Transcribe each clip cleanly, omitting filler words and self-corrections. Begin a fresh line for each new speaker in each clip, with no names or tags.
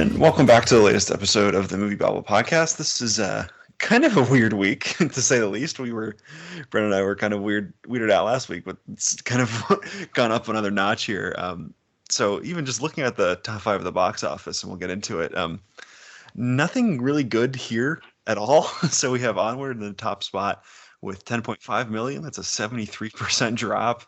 And welcome back to the latest episode of the MovieBabble Podcast. This is kind of a weird week, to say the least. Brennan and I were kind of weirded out last week, but it's kind of gone up another notch here. So even just looking at the top five of the box office, and we'll get into it, nothing really good here at all. So we have Onward in the top spot with 10.5 million. That's a 73% drop.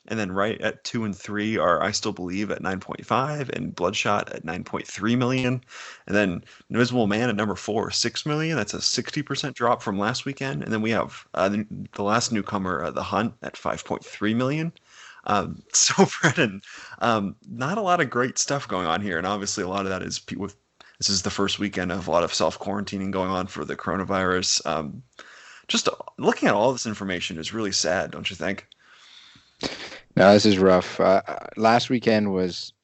And then right at 2 and 3 are I Still Believe at 9.5 and Bloodshot at 9.3 million. And then Invisible Man at number 4, 6 million. That's a 60% drop from last weekend. And then we have the last newcomer, The Hunt, at 5.3 million. So Brennan, not a lot of great stuff going on here. And obviously a lot of that is this is the first weekend of a lot of self-quarantining going on for the coronavirus. Just looking at all this information is really sad, don't you think?
No, this is rough. Last weekend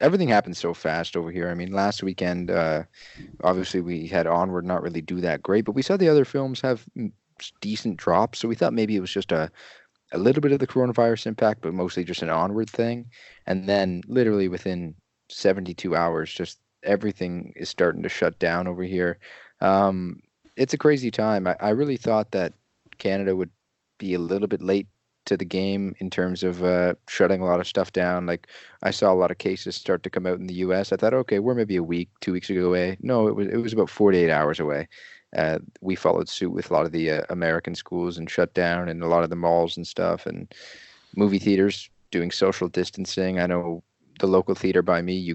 everything happened so fast over here. I mean, last weekend, obviously we had Onward not really do that great, but we saw the other films have decent drops. So we thought maybe it was just a little bit of the coronavirus impact, but mostly just an Onward thing. And then literally within 72 hours, just everything is starting to shut down over here. It's a crazy time. I really thought that Canada would be a little bit late to the game in terms of shutting a lot of stuff down. Like I saw a lot of cases start to come out in the US. I thought, okay, we're maybe a week, 2 weeks away. No, it was about 48 hours away. We followed suit with a lot of the American schools and shut down, and a lot of the malls and stuff, and movie theaters doing social distancing. I know the local theater by me,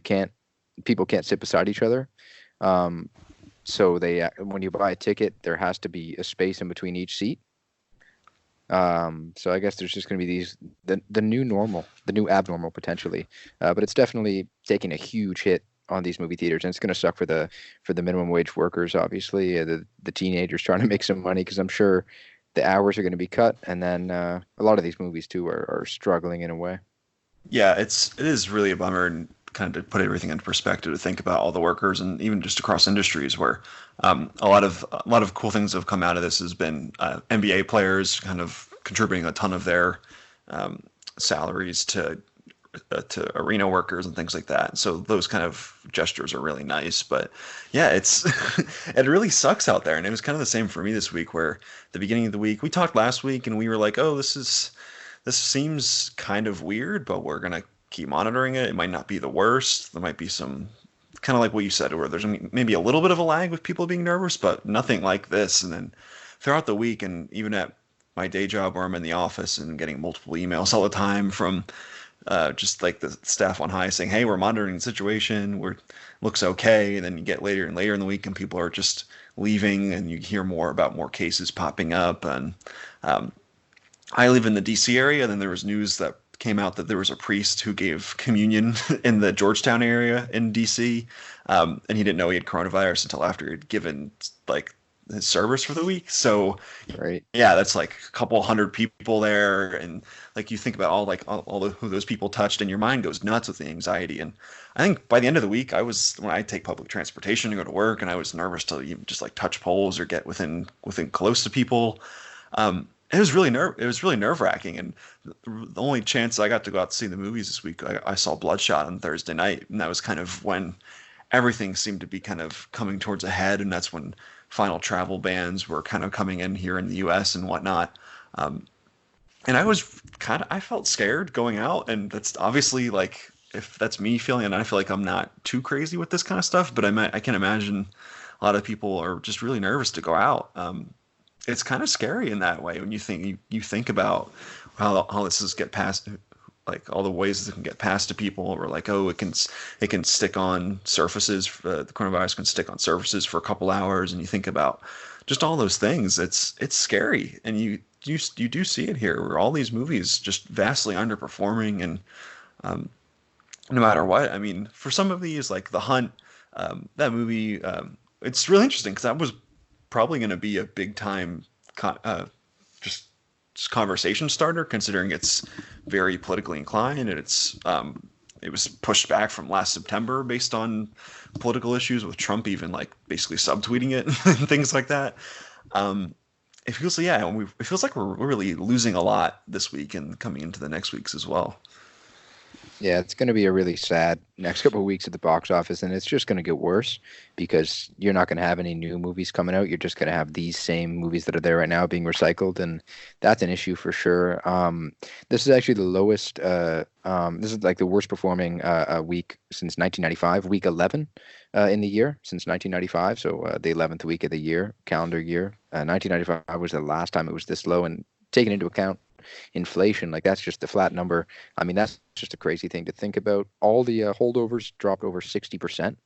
people can't sit beside each other. So when you buy a ticket, there has to be a space in between each seat. So I guess there's just going to be the new normal, the new abnormal potentially. But it's definitely taking a huge hit on these movie theaters, and it's going to suck for the minimum wage workers, obviously, the teenagers trying to make some money, because I'm sure the hours are going to be cut, and then a lot of these movies too are struggling in a way.
Yeah, it is really a bummer, and kind of to put everything into perspective, to think about all the workers and even just across industries where a lot of cool things have come out of this has been NBA players kind of contributing a ton of their salaries to arena workers and things like that. So those kind of gestures are really nice. But yeah, it really sucks out there. And it was kind of the same for me this week, where the beginning of the week, we talked last week and we were like, oh, this seems kind of weird, but we're going to keep monitoring it. It might not be the worst. There might be some, kind of like what you said, where there's maybe a little bit of a lag with people being nervous, but nothing like this. And then throughout the week, and even at my day job where I'm in the office and getting multiple emails all the time from just like the staff on high saying, hey, we're monitoring the situation, looks okay. And then you get later and later in the week and people are just leaving, and you hear more about more cases popping up. And I live in the DC area, and then there was news that came out that there was a priest who gave communion in the Georgetown area in DC, and he didn't know he had coronavirus until after he had given like his service for the week. So
right,
yeah, that's like a couple hundred people there, and like you think about all who those people touched, and your mind goes nuts with the anxiety. And I think by the end of the week, when I take public transportation to go to work, and I was nervous to even just like touch poles or get within close to people. It was really nerve-wracking, and the only chance I got to go out to see the movies this week, I saw Bloodshot on Thursday night, and that was kind of when everything seemed to be kind of coming towards a head, and that's when final travel bans were kind of coming in here in the U.S. and whatnot. And I felt scared going out, and that's obviously like, if that's me feeling, and I feel like I'm not too crazy with this kind of stuff, but I can imagine a lot of people are just really nervous to go out. It's kind of scary in that way when you think about how this is get past, like all the ways that it can get past to people, or like, oh, it can stick on surfaces. The coronavirus can stick on surfaces for a couple hours, and you think about just all those things. It's scary, and you do see it here, where all these movies just vastly underperforming, and no matter what. I mean, for some of these, like The Hunt, that movie, it's really interesting because that was probably going to be a big time just conversation starter, considering it's very politically inclined, and it was pushed back from last September based on political issues, with Trump even like basically subtweeting it and things like that. It feels like we're really losing a lot this week and coming into the next weeks as well.
Yeah, it's going to be a really sad next couple of weeks at the box office, and it's just going to get worse because you're not going to have any new movies coming out. You're just going to have these same movies that are there right now being recycled, and that's an issue for sure. This is actually the lowest. This is like the worst performing week since 1995, week 11 in the year since 1995. So the 11th week of the year, calendar year. 1995 was the last time it was this low, and taking into account inflation, like that's just a flat number. I mean, that's just a crazy thing to think about. All the holdovers dropped over 60%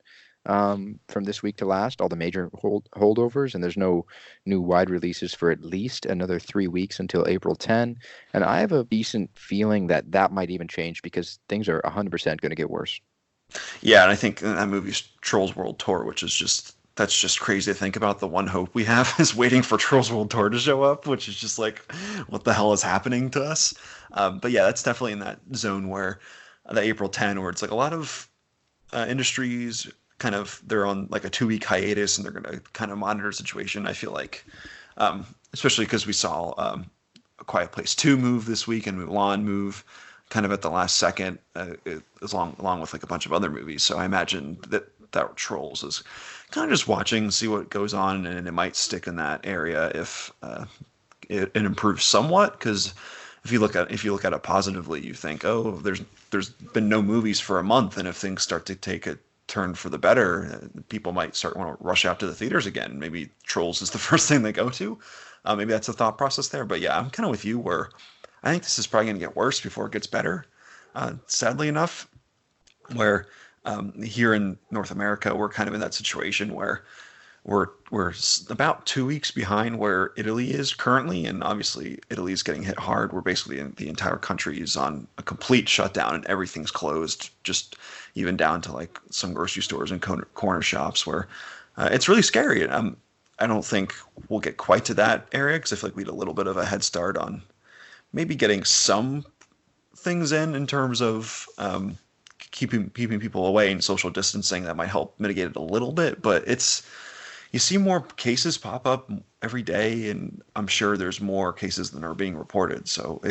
from this week to last, all the major holdovers, and there's no new wide releases for at least another 3 weeks until April 10. And I have a decent feeling that that might even change because things are 100% going to get worse.
Yeah, and I think that movie's Trolls World Tour, which is just that's just crazy to think about. The one hope we have is waiting for Trolls World Tour to show up, which is just like, what the hell is happening to us? But yeah, that's definitely in that zone where the April 10, where it's like a lot of industries kind of they're on like a 2 week hiatus and they're going to kind of monitor the situation. I feel like, especially because we saw A Quiet Place 2 move this week and Mulan move kind of at the last second, along with like a bunch of other movies. So I imagine that Trolls is kind of just watching, see what goes on, and it might stick in that area if it improves somewhat. Because if you look at it positively, you think, oh, there's been no movies for a month, and if things start to take a turn for the better, people might start want to rush out to the theaters again. Maybe Trolls is the first thing they go to. Maybe that's the thought process there. But yeah, I'm kind of with you where I think this is probably going to get worse before it gets better. Sadly enough, where here in North America, we're kind of in that situation where we're about 2 weeks behind where Italy is currently, and obviously Italy is getting hit hard. We're basically the entire country is on a complete shutdown and everything's closed, just even down to like some grocery stores and corner shops where it's really scary. I don't think we'll get quite to that area because I feel like we had a little bit of a head start on maybe getting some things in terms of keeping people away and social distancing that might help mitigate it a little bit. But it's you see more cases pop up every day, and I'm sure there's more cases than are being reported. So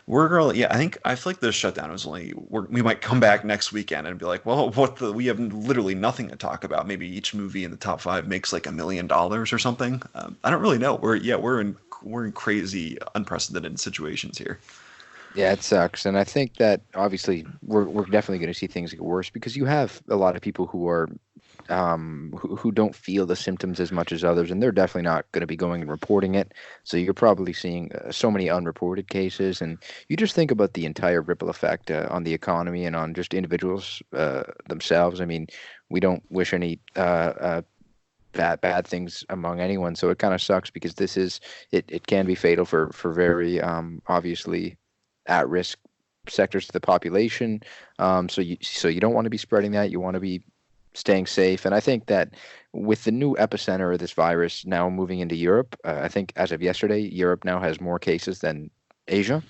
we're really, yeah. I feel like this shutdown is we might come back next weekend and be like, well, we have literally nothing to talk about. Maybe each movie in the top five makes like $1 million or something. I don't really know. We're in crazy, unprecedented situations here.
Yeah, it sucks, and I think that obviously we're definitely going to see things get worse because you have a lot of people who are who don't feel the symptoms as much as others, and they're definitely not going to be going and reporting it. So you're probably seeing so many unreported cases, and you just think about the entire ripple effect on the economy and on just individuals themselves. I mean, we don't wish any bad things among anyone, so it kind of sucks because it can be fatal for very obviously at risk sectors of the population. So you don't want to be spreading that. You want to be staying safe. And I think that with the new epicenter of this virus now moving into Europe, I think as of yesterday, Europe now has more cases than Asia.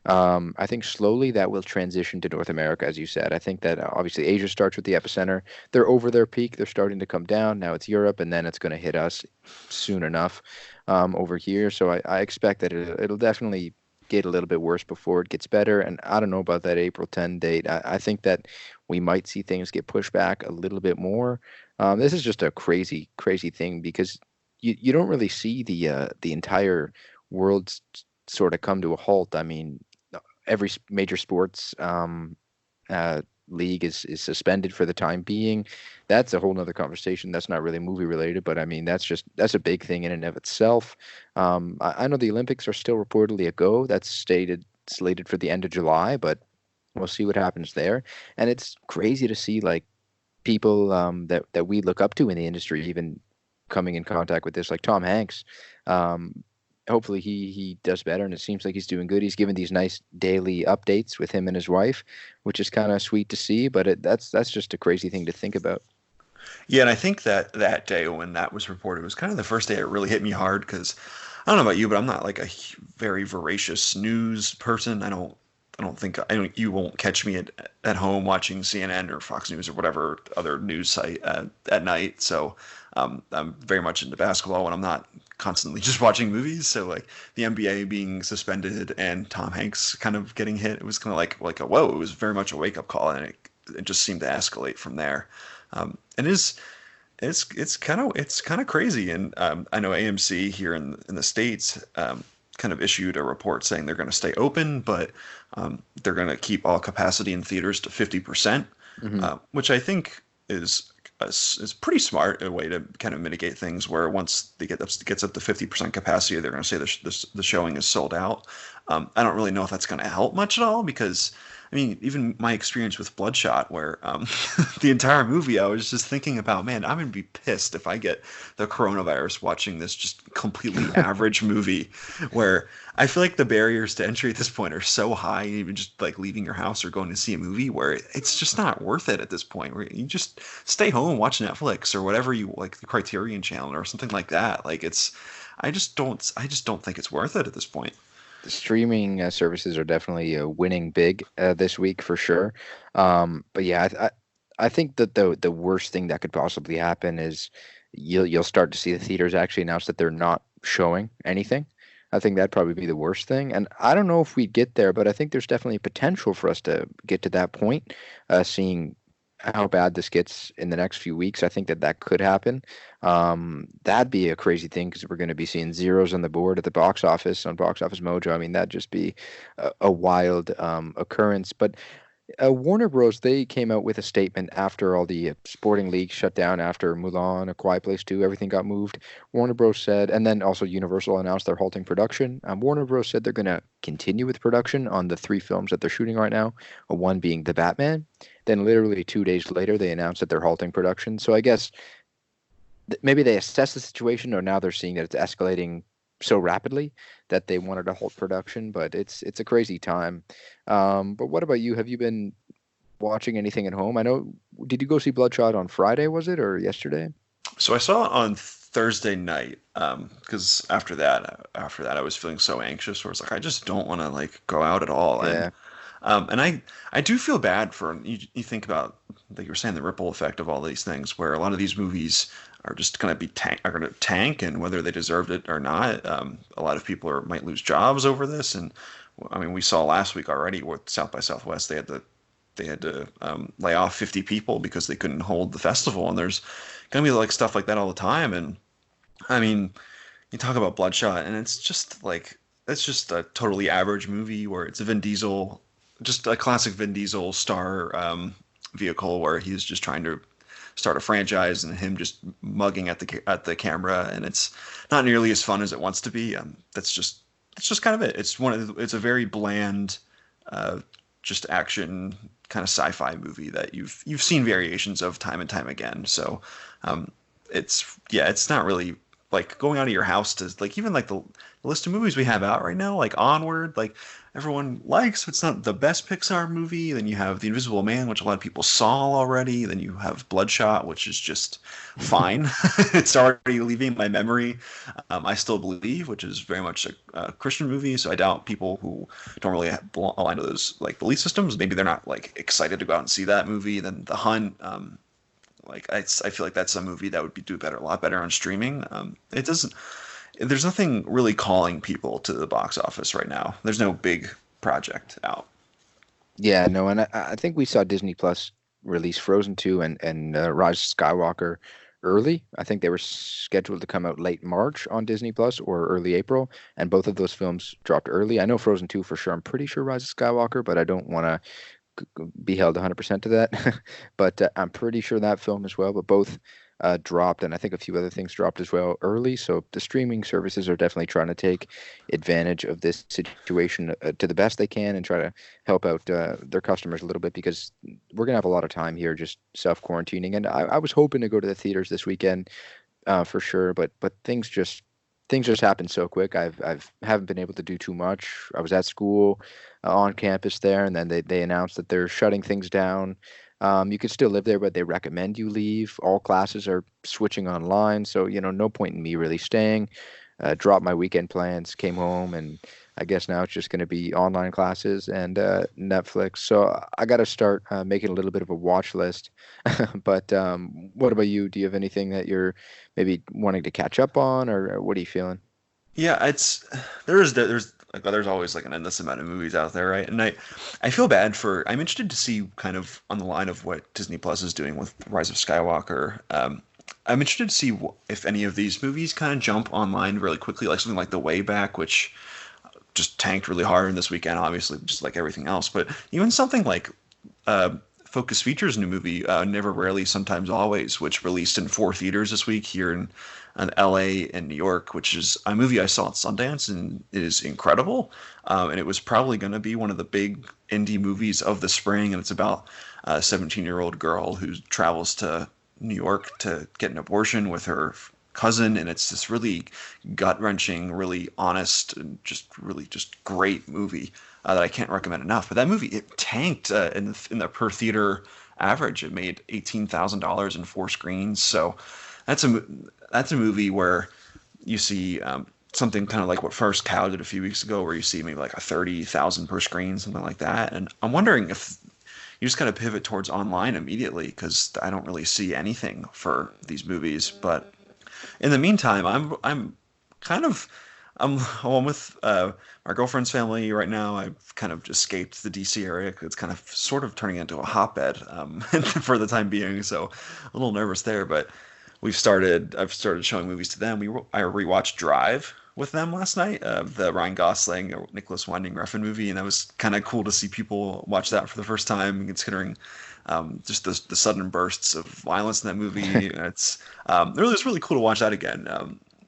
I think slowly that will transition to North America, as you said. I think that obviously Asia starts with the epicenter. They're over their peak. They're starting to come down. Now it's Europe, and then it's going to hit us soon enough over here. So I expect that it'll definitely get a little bit worse before it gets better. And I don't know about that April 10 date. I think that we might see things get pushed back a little bit more. This is just a crazy, crazy thing because you don't really see the entire world sort of come to a halt. I mean, every major sports league is suspended for the time being. That's a whole nother conversation. That's not really movie related, but I mean that's a big thing in and of itself. I know the Olympics are still reportedly a go. That's slated for the end of July, but we'll see what happens there. And it's crazy to see like people that we look up to in the industry even coming in contact with this, like Tom Hanks. Hopefully he does better, and it seems like he's doing good. He's given these nice daily updates with him and his wife, which is kind of sweet to see. But that's just a crazy thing to think about.
Yeah, and I think that day when that was reported was kind of the first day it really hit me hard because I don't know about you, but I'm not like a very voracious news person. I don't you won't catch me at home watching CNN or Fox News or whatever other news site at night. So I'm very much into basketball when I'm not constantly just watching movies. So like the NBA being suspended and Tom Hanks kind of getting hit, it was kind of like a whoa. It was very much a wake up call, and it just seemed to escalate from there. And it's kind of crazy. And I know AMC here in the States kind of issued a report saying they're going to stay open, but they're going to keep all capacity in theaters to 50%, which I think is pretty smart, a way to kind of mitigate things. Where once they gets up to 50% capacity, they're going to say the showing is sold out. I don't really know if that's going to help much at all, because I mean, even my experience with Bloodshot, where the entire movie, I was just thinking about, man, I'm going to be pissed if I get the coronavirus watching this just completely average movie, where I feel like the barriers to entry at this point are so high, even just like leaving your house or going to see a movie, where it's just not worth it at this point, where you just stay home and watch Netflix or whatever you like, the Criterion channel or something like that. Like I just don't think it's worth it at this point.
The streaming services are definitely winning big this week for sure. But yeah, I think that the worst thing that could possibly happen is you'll start to see the theaters actually announce that they're not showing anything. I think that'd probably be the worst thing. And I don't know if we'd get there, but I think there's definitely potential for us to get to that point, seeing how bad this gets in the next few weeks. I think that could happen. That'd be a crazy thing, because we're going to be seeing zeros on the board at the box office, on Box Office Mojo. I mean, that'd just be a wild occurrence. But Warner Bros., they came out with a statement after all the sporting leagues shut down, after Mulan, A Quiet Place 2, everything got moved. Warner Bros. Said, and then also Universal announced they're halting production. Warner Bros. Said they're going to continue with production on the 3 films that they're shooting right now, one being The Batman. Then literally 2 days later, they announced that they're halting production. So I guess maybe they assessed the situation, or now they're seeing that it's escalating so rapidly that they wanted to halt production. But it's a crazy time. But what about you? Have you been watching anything at home? I know, did you go see Bloodshot on Friday, was it, or yesterday?
So I saw it on Thursday night, because after that I was feeling so anxious, where it's like I just don't want to like go out at all.
Yeah.
And I do feel bad for you think about, like you were saying, the ripple effect of all these things, where a lot of these movies are just going to be tank, and whether they deserved it or not, a lot of people might lose jobs over this. And I mean, we saw last week already with South by Southwest, they had to lay off 50 people because they couldn't hold the festival, and there's going to be like stuff like that all the time. And I mean, you talk about Bloodshot, and it's just a totally average movie where it's a Vin Diesel, just a classic Vin Diesel star vehicle, where he's just trying to start a franchise, and him just mugging at the camera, and it's not nearly as fun as it wants to be. That's just kind of it. It's a very bland, just action kind of sci-fi movie that you've seen variations of time and time again. So it's not really like going out of your house to, like, even like the list of movies we have out right now, like Onward, like everyone likes. It's not the best Pixar movie. Then you have The Invisible Man, which a lot of people saw already. Then you have Bloodshot, which is just fine. It's already leaving my memory. I Still Believe, which is very much a Christian movie, so I doubt people who don't really align to those like belief systems, maybe they're not like excited to go out and see that movie. Then The Hunt, like I feel like that's a movie that would do a lot better on streaming. It doesn't. There's nothing really calling people to the box office right now. There's no big project out.
Yeah, no, and I think we saw Disney Plus release Frozen 2 and Rise of Skywalker early. I think they were scheduled to come out late March on Disney Plus or early April, and both of those films dropped early. I know Frozen 2 for sure. I'm pretty sure Rise of Skywalker, but I don't want to be held 100% to that. But I'm pretty sure that film as well. But both dropped, and I think a few other things dropped as well early. So the streaming services are definitely trying to take advantage of this situation to the best they can, and try to help out their customers a little bit, because we're gonna have a lot of time here just self-quarantining. And I was hoping to go to the theaters this weekend for sure, but things just happen so quick. I've haven't been able to do too much. I was at school on campus there, and then they announced that they're shutting things down. You can still live there, but they recommend you leave. All classes are switching online, so no point in me really staying. Dropped my weekend plans, came home, and I guess now it's just going to be online classes and Netflix. So I got to start making a little bit of a watch list. But what about you? Do you have anything that you're maybe wanting to catch up on, or what are you feeling?
Yeah, there's always like an endless amount of movies out there, right? And I feel bad for I'm interested to see kind of on the line of what Disney Plus is doing with Rise of Skywalker. I'm interested to see if any of these movies kind of jump online really quickly, like something like The Way Back, which just tanked really hard in this weekend, obviously, just like everything else. But even something like Focus Features' new movie, Never, Rarely, Sometimes, Always, which released in 4 theaters this week here in LA and New York, which is a movie I saw at Sundance and it is incredible. And it was probably going to be one of the big indie movies of the spring. And it's about a 17-year-old girl who travels to New York to get an abortion with her cousin, and it's this really gut-wrenching, really honest, and just really just great movie that I can't recommend enough. But that movie, it tanked in the per theater average. It made $18,000 in 4 screens. So that's a movie where you see something kind of like what First Cow did a few weeks ago, where you see maybe like a 30,000 per screen, something like that. And I'm wondering if you just got to pivot towards online immediately, because I don't really see anything for these movies. But in the meantime, I'm kind of I'm home with my girlfriend's family right now. I've kind of escaped the DC area. It's kind of sort of turning into a hotbed for the time being. So a little nervous there, but I've started showing movies to them. I rewatched Drive with them last night, the Ryan Gosling, Nicholas Winding Refn movie, and that was kind of cool to see people watch that for the first time, considering just the sudden bursts of violence in that movie. It's really cool to watch that again.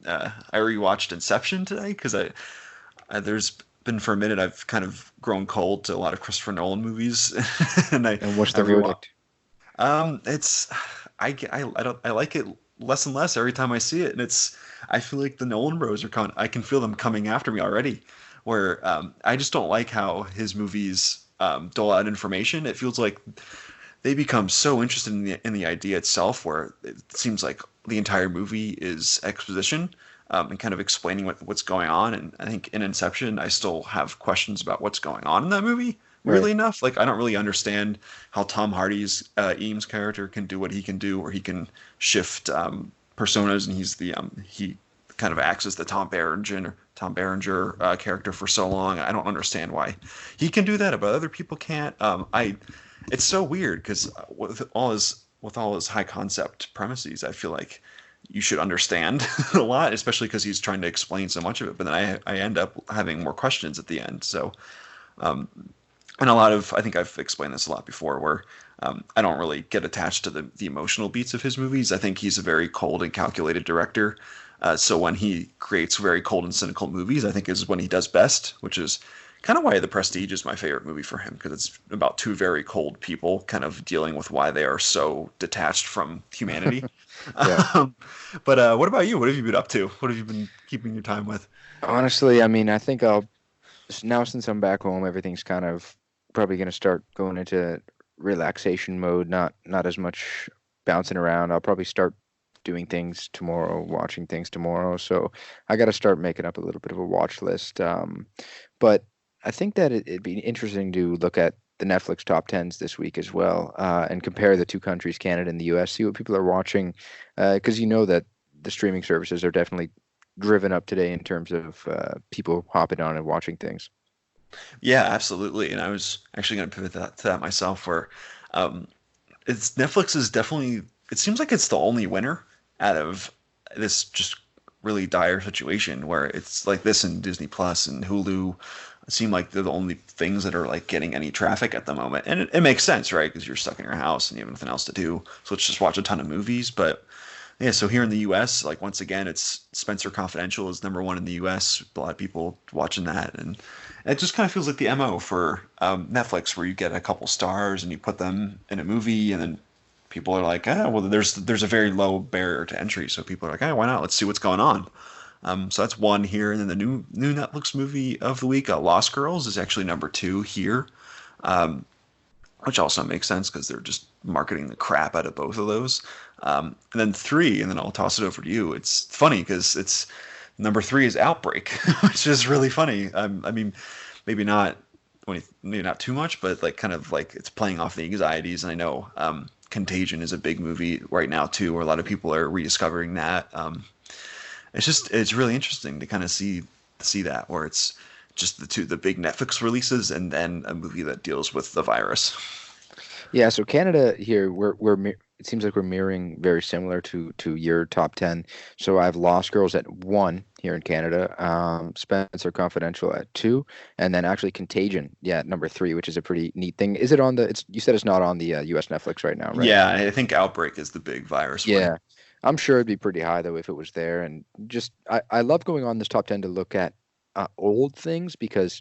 I rewatched Inception today because there's been for a minute I've kind of grown cold to a lot of Christopher Nolan movies, and
And what's
I
the verdict?
it's I don't I like it less and less every time I see it, and I feel like the Nolan Bros are coming. I can feel them coming after me already. Where I just don't like how his movies dole out information. It feels like they become so interested in the idea itself, where it seems like the entire movie is exposition and kind of explaining what's going on. And I think in Inception, I still have questions about what's going on in that movie.
Right.
Weirdly enough, like I don't really understand how Tom Hardy's Eames character can do what he can do, where he can shift personas, and he kind of acts as the Tom Berenger character for so long. I don't understand why he can do that, but other people can't. It's so weird because with all his high concept premises, I feel like you should understand a lot, especially because he's trying to explain so much of it. But then I end up having more questions at the end. So, um, and I think I've explained this a lot before, where I don't really get attached to the emotional beats of his movies. I think he's a very cold and calculated director. So when he creates very cold and cynical movies, I think is when he does best, which is kind of why The Prestige is my favorite movie for him, because it's about two very cold people kind of dealing with why they are so detached from humanity.
Yeah.
um, but what about you? What have you been up to? What have you been keeping your time with?
Honestly, I mean, I think now since I'm back home, everything's kind of probably going to start going into relaxation mode, not as much bouncing around. I'll probably start doing things tomorrow, watching things tomorrow. So I got to start making up a little bit of a watch list. But I think that it'd be interesting to look at the Netflix top tens this week as well, and compare the two countries, Canada and the U.S. See what people are watching, because you know that the streaming services are definitely driven up today in terms of people hopping on and watching things.
Yeah, absolutely. And I was actually going to pivot to that myself, where um, it's Netflix is definitely. It seems like it's the only winner out of this just really dire situation, where it's like this and Disney Plus and Hulu seem like they're the only things that are like getting any traffic at the moment. And it makes sense, right? Because you're stuck in your house and you have nothing else to do. So let's just watch a ton of movies. But yeah, so here in the US, like once again, it's Spencer Confidential is number one in the US. A lot of people watching that. And it just kind of feels like the MO for Netflix, where you get a couple stars and you put them in a movie, and then people are like, well, there's a very low barrier to entry. So people are like, why not? Let's see what's going on. So that's one here, and then the new Netflix movie of the week, Lost Girls, is actually number two here, um, which also makes sense because they're just marketing the crap out of both of those. And then three, and then I'll toss it over to you. It's funny because it's Number three is Outbreak, which is really funny. I mean, maybe not maybe not too much, but like kind of like it's playing off the anxieties. And I know Contagion is a big movie right now too, where a lot of people are rediscovering that. It's really interesting to kind of see that where it's just the big Netflix releases and then a movie that deals with the virus.
Yeah, so Canada here, it seems like we're mirroring very similar to your top 10. So I have Lost Girls at 1 here in Canada, Spencer Confidential at 2, and then actually Contagion, yeah, at number 3, which is a pretty neat thing. Is it on you said it's not on the US Netflix right now, right?
Yeah, I think Outbreak is the big virus one.
Yeah. I'm sure it'd be pretty high though if it was there. And just I love going on this top 10 to look at old things because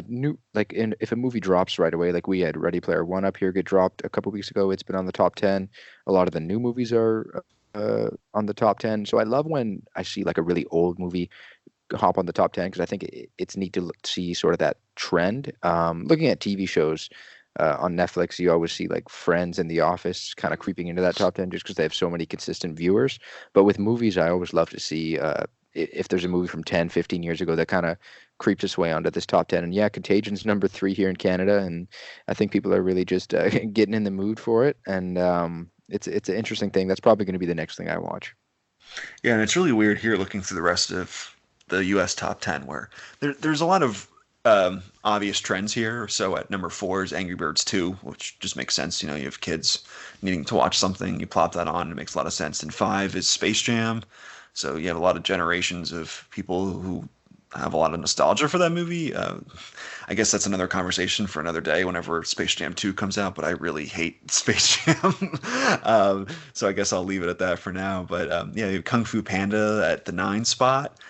new like if a movie drops right away, like we had Ready Player One up here get dropped a couple weeks ago, it's been on the top 10. A lot of the new movies are on the top 10. So I love when I see like a really old movie hop on the top 10 because I think it's neat to see sort of that trend. Looking at TV shows on Netflix, you always see like Friends and The Office kind of creeping into that top 10 just because they have so many consistent viewers. But with movies, I always love to see if there's a movie from 10, 15 years ago that kind of creeps its way onto this top 10. And yeah, Contagion's number 3 here in Canada. And I think people are really just getting in the mood for it. And it's an interesting thing. That's probably going to be the next thing I watch.
Yeah, and it's really weird here looking through the rest of the U.S. top 10 where there's a lot of obvious trends here. So at number 4 is Angry Birds 2, which just makes sense. You know, you have kids needing to watch something, you plop that on, it makes a lot of sense. And 5 is Space Jam. So you have a lot of generations of people who have a lot of nostalgia for that movie. I guess that's another conversation for another day whenever Space Jam 2 comes out, but I really hate Space Jam. So I guess I'll leave it at that for now. But yeah, you have Kung Fu Panda at the 9 spot.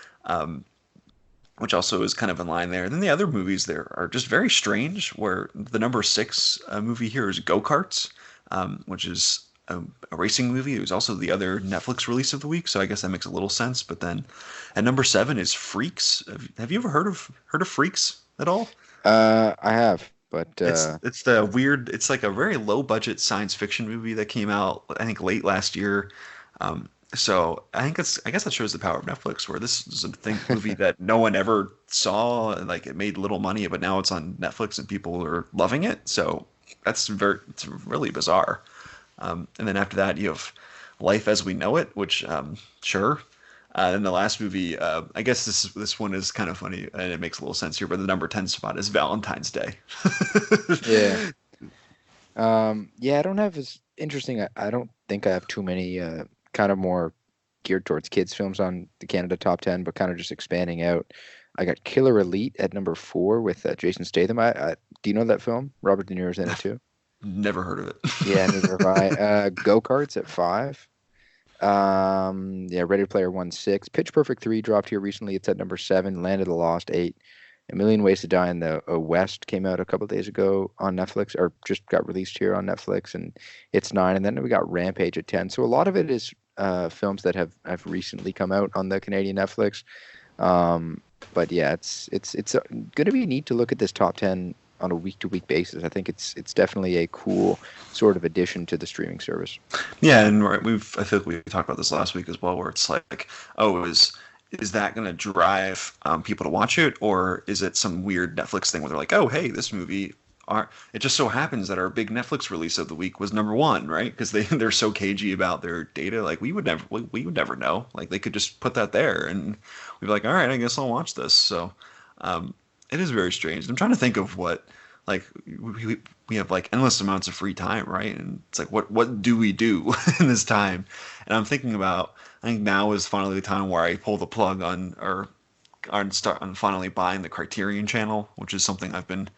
Which also is kind of in line there. And then the other movies there are just very strange, where the number 6 movie here is Go-Karts, which is a racing movie. It was also the other Netflix release of the week, so I guess that makes a little sense. But then at number 7 is Freaks. Have you ever heard of Freaks at all?
I have, but
It's the weird. It's like a very low budget science fiction movie that came out I think late last year. So I guess that shows the power of Netflix, where this is a movie that no one ever saw, like it made little money, but now it's on Netflix and people are loving it. So it's really bizarre. And then after that, you have Life as We Know It, which sure. And the last movie, I guess this one is kind of funny and it makes a little sense here, but the number 10 spot is Valentine's Day.
yeah. Yeah, I don't have as interesting. I don't think I have too many kind of more geared towards kids films on the Canada top 10, but kind of just expanding out. I got Killer Elite at number 4 with Jason Statham. Do you know that film? Robert De Niro's in it too.
Never heard of it.
Yeah, neither have I. Go-Karts at 5. Yeah, Ready Player One 6. Pitch Perfect 3 dropped here recently. It's at number 7. Land of the Lost 8. A Million Ways to Die in the West came out a couple days ago on Netflix, or just got released here on Netflix, and it's 9. And then we got Rampage at 10. So a lot of it is films that have recently come out on the Canadian Netflix. But yeah, it's going to be neat to look at this top 10 on a week-to-week basis. I think it's definitely a cool sort of addition to the streaming service.
Yeah, and I feel like we talked about this last week as well, where it's like, oh, is that going to drive people to watch it, or is it some weird Netflix thing where they're like, oh, hey, this movie, it just so happens that our big Netflix release of the week was number 1, right? Because they're so cagey about their data. Like we would never know. Like they could just put that there, and we'd be like, all right, I guess I'll watch this. So it is very strange. I'm trying to think of what, like we have like endless amounts of free time, right? And it's like, what do we do in this time? And I'm thinking about, I think now is finally the time where I pull the plug on finally buying the Criterion channel, which is something I've been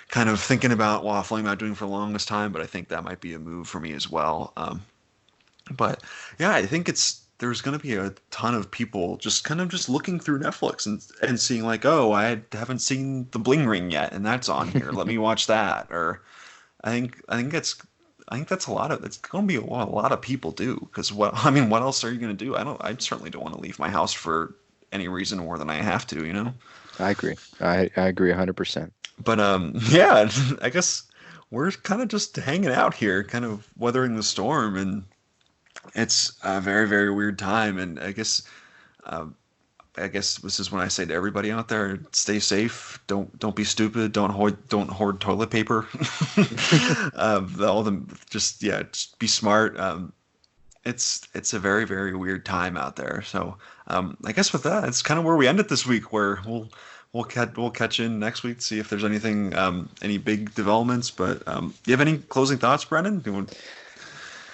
kind of thinking about, waffling about doing for the longest time, but I think that might be a move for me as well. But yeah, I think there's going to be a ton of people just kind of just looking through Netflix and seeing like, oh, I haven't seen The Bling Ring yet, and that's on here. Let me watch that. Or I think that's a lot of, it's going to be what a lot of people do, because what else are you going to do? I certainly don't want to leave my house for any reason more than I have to, you know?
I agree. I agree 100%.
But yeah, I guess we're kind of just hanging out here, kind of weathering the storm, and it's a very, very weird time. And I guess I guess this is when I say to everybody out there, stay safe. Don't be stupid. Don't hoard toilet paper. All the just be smart. It's a very, very weird time out there. So I guess with that, it's kind of where we end it this week. Where we'll catch in next week to see if there's anything any big developments. But do you have any closing thoughts, Brennan?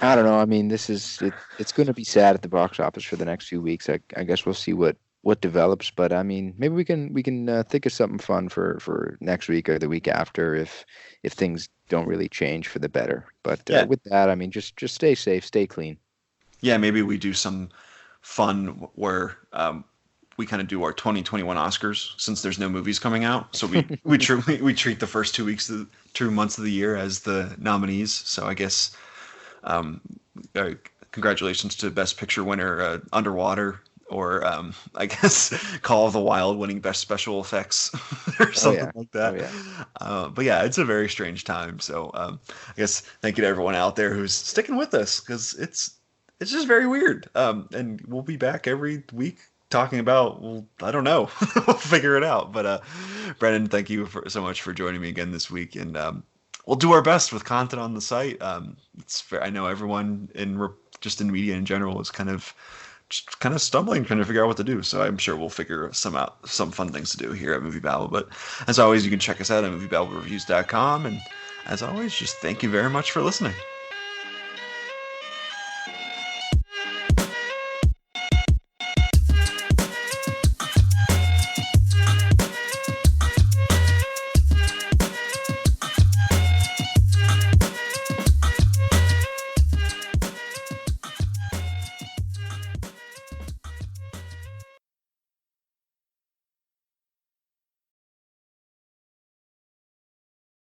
I don't know. I mean, it's going to be sad at the box office for the next few weeks. I guess we'll see what develops. But I mean, maybe we can think of something fun for next week or the week after if things don't really change for the better. But with that, I mean, just stay safe, stay clean.
Yeah, maybe we do some fun where we kind of do our 2021 Oscars since there's no movies coming out. So we treat the first 2 months of the year as the nominees. So I guess congratulations to Best Picture winner Underwater, or I guess Call of the Wild winning Best Special Effects or something like that.
Oh, yeah.
But yeah, it's a very strange time. So I guess thank you to everyone out there who's sticking with us, because it's just very weird. And we'll be back every week talking about, well, I don't know. We'll figure it out. But Brennan, thank you so much for joining me again this week. And we'll do our best with content on the site. I know everyone just in media in general is kind of stumbling, trying to figure out what to do. So I'm sure we'll figure some fun things to do here at MovieBabble. But as always, you can check us out at MovieBabbleReviews.com. And as always, just thank you very much for listening.